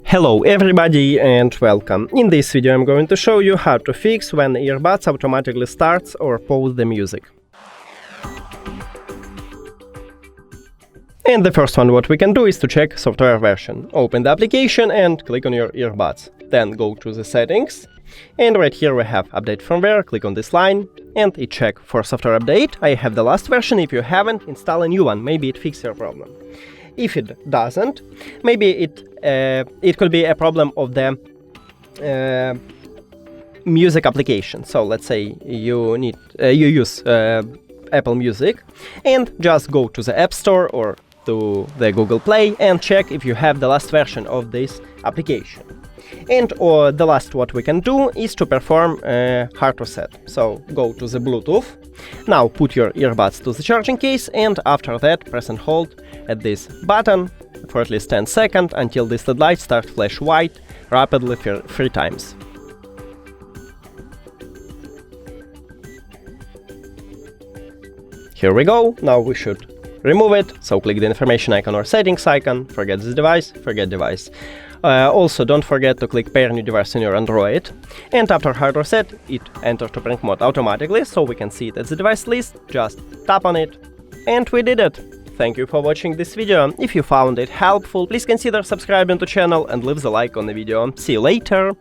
Hello everybody and welcome. In this video I'm going to show you how to fix when earbuds automatically starts or pause the music. And the first one what we can do is to check software version. Open the application and click on your earbuds. Then go to the settings. And right here we have update firmware, click on this line and it check for software update. I have the last version. If you haven't, install a new one, maybe it fixes your problem. If it doesn't, maybe it could be a problem of the music application. So let's say you use Apple Music and just go to the App Store or to the Google Play and check if you have the last version of this application. And the last what we can do is to perform hard reset. So go to the Bluetooth. Now put your earbuds to the charging case and after that press and hold at this button for at least 10 seconds until this LED light starts flash white rapidly 3 times. Here we go. Now we should remove it. So click the information icon or settings icon, forget this device, forget device. Also, don't forget to click pair new device in your Android. And after hard reset, it enters to prank mode automatically, so we can see it at the device list. Just tap on it. And we did it! Thank you for watching this video. If you found it helpful, please consider subscribing to the channel and leave the like on the video. See you later!